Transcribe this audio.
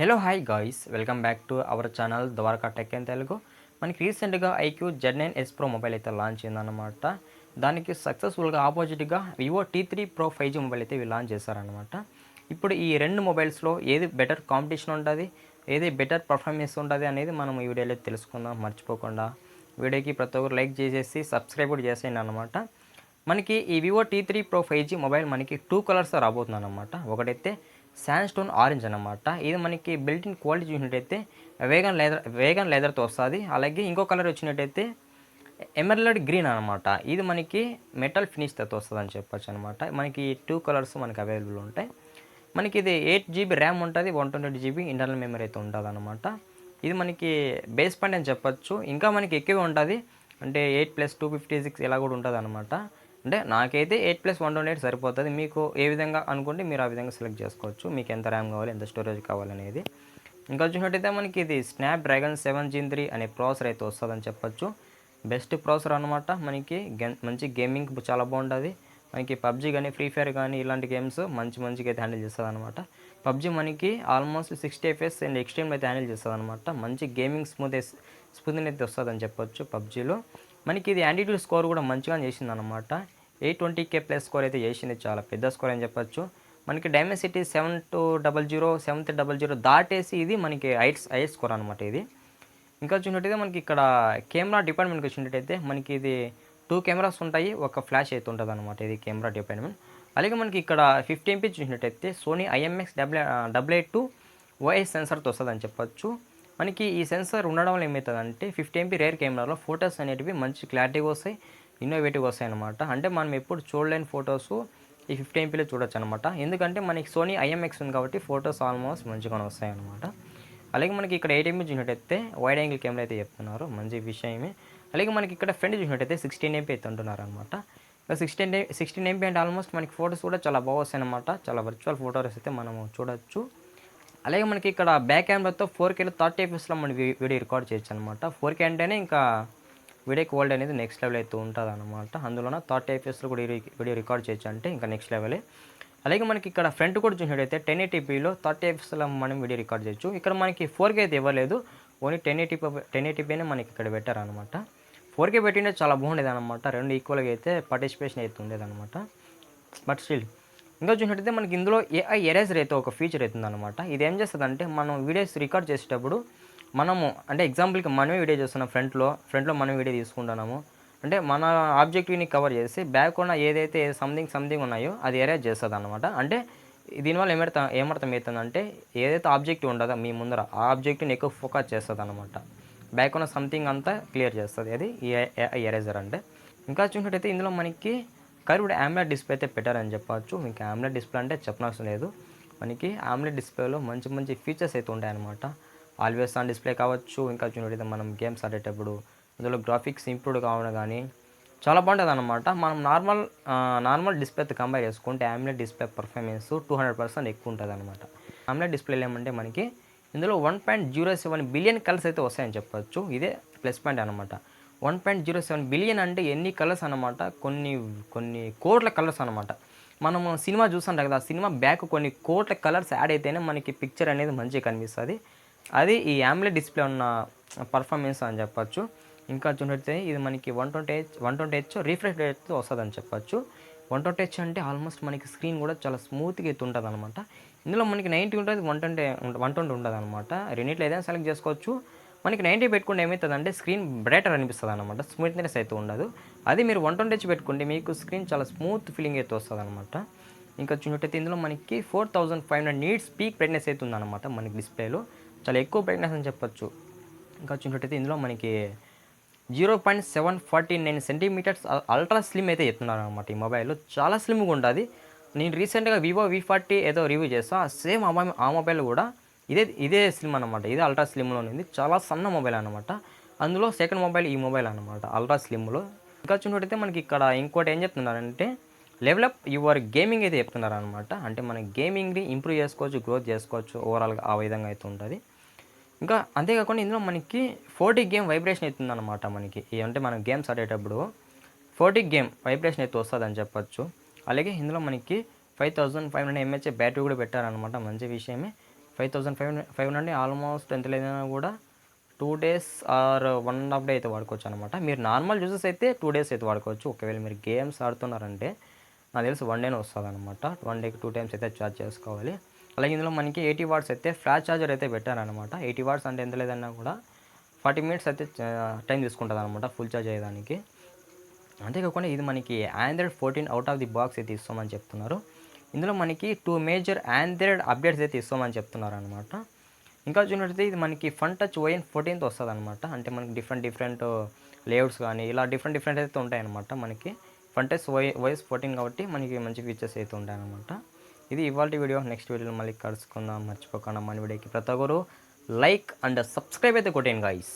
Hello hi guys, welcome back to our channel Dwaraka tech and Telugu. మనకి రీసెంట్గా iQOO Z9S Pro mobile అయితే launch అయిందన్నమాట. దానికి సక్సెస్ఫుల్గా ఆపోజిట్గా Vivo T3 Pro 5G mobile అయితే లాంచ్ చేశారనమాట. ఇప్పుడు ఈ రెండు మొబైల్స్లో ఏది బెటర్ కాంపిటీషన్ ఉంటుంది, ఏది బెటర్ పర్ఫార్మెన్స్ ఉంటుంది అనేది మనం ఈ వీడియోలో తెలుసుకుందాం. మర్చిపోకుండా వీడియోకి ప్రతి ఒక్కరు లైక్ చేసేసి సబ్స్క్రైబ్ కూడా చేసేయండి అనమాట. మనకి ఈ Vivo T3 Pro 5G mobile మనకి 2 కలర్స్ రాబోతుంది అనమాట. ఒకటైతే శాండ్స్టోన్ ఆరెంజ్ అనమాట. ఇది మనకి బిల్ట్ ఇన్ క్వాలిటీ చూసినట్టయితే వేగన్ లెదర్తో వస్తుంది. అలాగే ఇంకో కలర్ వచ్చినట్టయితే ఎమర్లడ్ గ్రీన్ అనమాట. ఇది మనకి మెటల్ ఫినిష్తో వస్తుంది అని చెప్పొచ్చు అనమాట. మనకి 2 కలర్స్ మనకి అవైలబుల్ ఉంటాయి. మనకి ఇది 8GB ర్యామ్ ఉంటుంది, 128GB ఇంటర్నల్ మెమరీ అయితే ఉంటుంది అనమాట. ఇది మనకి బేస్ పాయింట్ అని చెప్పొచ్చు. ఇంకా మనకి ఎక్కువే ఉంటుంది, అంటే 8+256 ఇలా కూడా ఉంటుంది అనమాట. అంటే నాకైతే 8+128 సరిపోతుంది. మీకు ఏ విధంగా అనుకుంటే మీరు ఆ విధంగా సెలెక్ట్ చేసుకోవచ్చు. మీకు ఎంత ర్యామ్ కావాలి, ఎంత స్టోరేజ్ కావాలనేది. ఇంకా చూసినట్టయితే మనకి ఇది స్నాప్డ్రాగన్ 7 Gen 3 అనే ప్రాసెసర్ అయితే వస్తుందని చెప్పొచ్చు. బెస్ట్ ప్రాసెసర్ అనమాట. మనకి మంచి గేమింగ్ చాలా బాగుంటుంది. మనకి పబ్జీ కానీ ఫ్రీ ఫైర్ కానీ ఇలాంటి గేమ్స్ మంచిగా అయితే హ్యాండిల్ చేస్తుంది అనమాట. పబ్జీ మనకి ఆల్మోస్ట్ 60 FPS అండ్ ఎక్స్ట్రీమ్ అయితే హ్యాండిల్ చేస్తుంది అనమాట. మంచి గేమింగ్ స్మూత్ అయితే వస్తుందని చెప్పొచ్చు. పబ్జీలో మనకి ఇది యాంటిట్యూడ్ స్కోర్ కూడా మంచిగా చేసింది అనమాట. 820K ప్లస్ స్కోర్ అయితే చేసింది, చాలా పెద్ద స్కోర్ అని చెప్పొచ్చు. మనకి డైమెన్సిటీ 700 దాటేసి ఇది మనకి హైట్ స్కోర్ అనమాట ఇది. ఇంకా చూసినట్టయితే మనకి ఇక్కడ కెమెరా డిపార్ట్మెంట్కి వచ్చినట్టయితే మనకి ఇది 2 కెమెరాస్ ఉంటాయి, ఒక ఫ్లాష్ అయితే ఉంటుంది అనమాట. ఇది కెమెరా డిపార్ట్మెంట్. అలాగే మనకి ఇక్కడ 50MP చూసినట్టయితే సోనీ IMX882 OIS సెన్సర్తో వస్తుందని చెప్పొచ్చు. మనకి ఈ సెన్సర్ ఉండడం వల్ల ఏమవుతుందంటే 50MP రేర్ కెమెరాలో ఫొటోస్ అనేటివి మంచి క్లారిటీగా వస్తాయి, ఇన్నోవేటివ్గా వస్తాయి అనమాట. అంటే మనం ఎప్పుడు చూడలేని ఫొటోస్ ఈ 50MPలో చూడొచ్చు అనమాట. ఎందుకంటే మనకి సోనీ IMX ఉంది కాబట్టి ఫొటోస్ ఆల్మోస్ట్ మంచిగానే వస్తాయి అనమాట. అలాగే మనకి ఇక్కడ 8MP చూసినట్టయితే వైడ్ యాంగిల్ కెమెరా అయితే చెప్తున్నారు, మంచి విషయమే. అలాగే మనకి ఇక్కడ ఫ్రంట్ చూసినట్టయితే 16MP అయితే అంటున్నారు అనమాట. 16MP అంటే ఆల్మోస్ట్ మనకి ఫొటోస్ కూడా చాలా బాగా వస్తాయి అనమాట. చాలా వర్చువల్ ఫోటోస్ అయితే మనము చూడొచ్చు. అలాగే మనకి ఇక్కడ బ్యాక్ కెమెరాతో 4Kలో 30 FPSలో మనం వీడియో రికార్డ్ చేయొచ్చు అనమాట. 4K అంటేనే ఇంకా వీడియో క్వాలిటీ అనేది నెక్స్ట్ లెవెల్ అయితే ఉంటుంది అనమాట. అందులోన 30 FPSలో కూడా వీడియో రికార్డ్ చేయొచ్చు అంటే ఇంకా నెక్స్ట్ లెవెలే. అలాగే మనకి ఇక్కడ ఫ్రంట్ కూడా చూసినట్టయితే 1080pలో 30 FPSలో మనం వీడియో రికార్డ్ చేయొచ్చు. ఇక్కడ మనకి 4K అయితే ఇవ్వలేదు, ఓన్లీ 1080pనే మనకి ఇక్కడ పెట్టారు అనమాట. 4K పెట్టింటే చాలా బాగుండేది అనమాట. రెండు ఈక్వల్గా అయితే పార్టిసిపేషన్ అయితే ఉండేదన్నమాట. బట్ స్టిల్ ఇంకా చూసినట్టయితే మనకి ఇందులో AI ఎరేజర్ అయితే ఒక ఫీచర్ అవుతుంది అనమాట. ఇది ఏం చేస్తుందంటే మనం వీడియోస్ రికార్డ్ చేసేటప్పుడు మనము అంటే ఎగ్జాంపుల్కి మనమే వీడియో చేస్తున్నాం, ఫ్రంట్లో మనం వీడియో తీసుకుంటున్నాము అంటే మన ఆబ్జెక్టివ్ని కవర్ చేసి బ్యాక్ ఉన్న ఏదైతే సంథింగ్ ఉన్నాయో అది ఎరేజ్ చేస్తుంది అనమాట. అంటే దీనివల్ల ఏమర్థమవుతుందంటే ఏదైతే ఆబ్జెక్టివ్ ఉండదో మీ ముందర ఆ ఆబ్జెక్టివ్ని ఎక్కువ ఫోకస్ చేస్తుంది అనమాట. బ్యాక్ ఉన్న సంథింగ్ అంతా క్లియర్ చేస్తుంది అది ఈ AI ఎరేజర్ అంటే. ఇంకా చూసినట్టయితే ఇందులో మనకి కర్వ్డ్ AMOLED డిస్ప్లే అయితే పెట్టారని చెప్పవచ్చు. ఇంకా AMOLED డిస్ప్లే అంటే చెప్పనవసరం లేదు. మనకి AMOLED డిస్ప్లేలో మంచి ఫీచర్స్ అయితే ఉంటాయన్నమాట. ఆల్వేస్ ఆన్ డిస్ప్లే కావచ్చు. ఇంకా చూసినట్టయితే మనం గేమ్స్ ఆడేటప్పుడు అందులో గ్రాఫిక్స్ ఇంప్రూవ్ కావడం కానీ చాలా బాగుంటుంది అనమాట. మనం నార్మల్ డిస్ప్లేతో కంపేర్ చేసుకుంటే AMOLED డిస్ప్లే పర్ఫార్మెన్స్ 200% ఎక్కువ ఉంటుంది అనమాట. AMOLED డిస్ప్లేలు ఏమంటే మనకి ఇందులో 1.07 బిలియన్ కలర్స్ అయితే వస్తాయని చెప్పొచ్చు. ఇదే ప్లస్ పాయింట్ అనమాట. 1.07 బిలియన్ అంటే ఎన్ని కలర్స్ అనమాట, కొన్ని కోట్ల కలర్స్ అనమాట. మనము సినిమా చూస్తుంటాం కదా, సినిమా బ్యాక్ కొన్ని కోట్ల కలర్స్ యాడ్ అయితేనే మనకి పిక్చర్ అనేది మంచిగా కనిపిస్తుంది. అది ఈ AMOLED డిస్ప్లే ఉన్న పర్ఫార్మెన్స్ అని చెప్పొచ్చు. ఇంకా చూసినట్లయితే ఇది మనకి 120Hz రిఫ్రెష్ రేట్తో వస్తుందని చెప్పొచ్చు. 120Hz అంటే ఆల్మోస్ట్ మనకి స్క్రీన్ కూడా చాలా స్మూత్గా అయితే ఉంటుంది అనమాట. ఇందులో మనకి 90 ఉంటుంది, 120 ఉంటుంది అనమాట. రెండిట్లో ఏదైనా సెలెక్ట్ చేసుకోవచ్చు. మనకి 90 పెట్టుకుంటే ఏమవుతుందంటే స్క్రీన్ బ్రైటర్ అనిపిస్తుంది అనమాట, స్మూత్నెస్ అయితే ఉండదు. అది మీరు 120Hz పెట్టుకుంటే మీకు స్క్రీన్ చాలా స్మూత్ ఫీలింగ్ అయితే వస్తుంది అనమాట. ఇంకా చూసినట్టయితే ఇందులో మనకి 4500 నీట్స్ పీక్ బ్రైట్నెస్ అయితే ఉందన్నమాట మనకి డిస్ప్లేలో, చాలా ఎక్కువ బ్రైట్నెస్ అని చెప్పొచ్చు. ఇంకా చూసినట్టయితే ఇందులో మనకి 0.749 సెంటీమీటర్స్ అల్ట్రా స్లిమ్ అయితే చెప్తున్నారు అనమాట. ఈ మొబైల్ చాలా స్లిమ్గా ఉంటుంది. నేను రీసెంట్గా వివో V40 ఏదో రివ్యూ చేస్తాను, సేమ్ ఆ మొబైల్ కూడా ఇదే స్లిమ్ అనమాట. ఇదే అల్ట్రా స్లిమ్లో ఉంది, చాలా సన్న మొబైల్ అనమాట. అందులో సెకండ్ మొబైల్ ఈ మొబైల్ అనమాట అల్ట్రా స్లిమ్లో. ఇంకా చూసినట్టయితే మనకి ఇక్కడ ఇంకోటి ఏం చెప్తున్నారంటే డెవలప్ యువర్ గేమింగ్ అయితే చెప్తున్నారు అనమాట. అంటే మన గేమింగ్ని ఇంప్రూవ్ చేసుకోవచ్చు, గ్రోత్ చేసుకోవచ్చు, ఓవరాల్గా ఆ విధంగా అయితే ఉంటుంది. ఇంకా అంతేకాకుండా ఇందులో మనకి 4T గేమ్ వైబ్రేషన్ అవుతుంది అనమాట. మనకి అంటే మనం గేమ్స్ ఆడేటప్పుడు 4T గేమ్ వైబ్రేషన్ అయితే వస్తుందని చెప్పొచ్చు. అలాగే ఇందులో మనకి 5500 mAh బ్యాటరీ కూడా పెట్టారనమాట, మంచి విషయమే. 5500 నుండి ఆల్మోస్ట్ ఎంత లేదన్నా కూడా 2 డేస్ ఆర్ 1.5 డే అయితే వాడుకోవచ్చు అనమాట. మీరు నార్మల్ యూజెస్ అయితే 2 డేస్ అయితే వాడుకోవచ్చు. ఒకవేళ మీరు గేమ్స్ ఆడుతున్నారంటే నాకు తెలిసి 1 డేనే వస్తుందన్నమాట. 1 డేకి 2 టైమ్స్ అయితే ఛార్జ్ చేసుకోవాలి. అలాగే ఇందులో మనకి 80 వాట్స్ అయితే ఫ్లాష్ ఛార్జర్ అయితే పెట్టారనమాట. 80 వాట్స్ అంటే ఎంత లేదన్నా కూడా 40 మినిట్స్ అయితే టైం తీసుకుంటుంది అనమాట ఫుల్ ఛార్జ్ అయ్యేదానికి. అంతేకాకుండా ఇది మనకి Android 14 out of the box అయితే ఇస్తామని చెప్తున్నారు. ఇందులో మనకి 2 మేజర్ ఆండ్రాయిడ్ అప్డేట్స్ అయితే ఇస్తామని చెప్తున్నారు అనమాట. ఇంకా చూసినట్టయితే ఇది మనకి ఫన్ టచ్ OS 14 వస్తుంది అనమాట. అంటే మనకి డిఫరెంట్ లేఅవుట్స్ కానీ ఇలా డిఫరెంట్ అయితే ఉంటాయన్నమాట. మనకి ఫన్ టచ్ OS 14 కాబట్టి మనకి మంచి ఫీచర్స్ అయితే ఉంటాయన్నమాట. ఇది ఇవాల్టి వీడియో. నెక్స్ట్ వీడియోలో మళ్ళీ కలుసుకుందాం. మర్చిపోకుండా మన వీడియోకి ప్రతి ఒక్కరు లైక్ అండ్ సబ్స్క్రైబ్ అయితే కొట్టేయండి గైస్.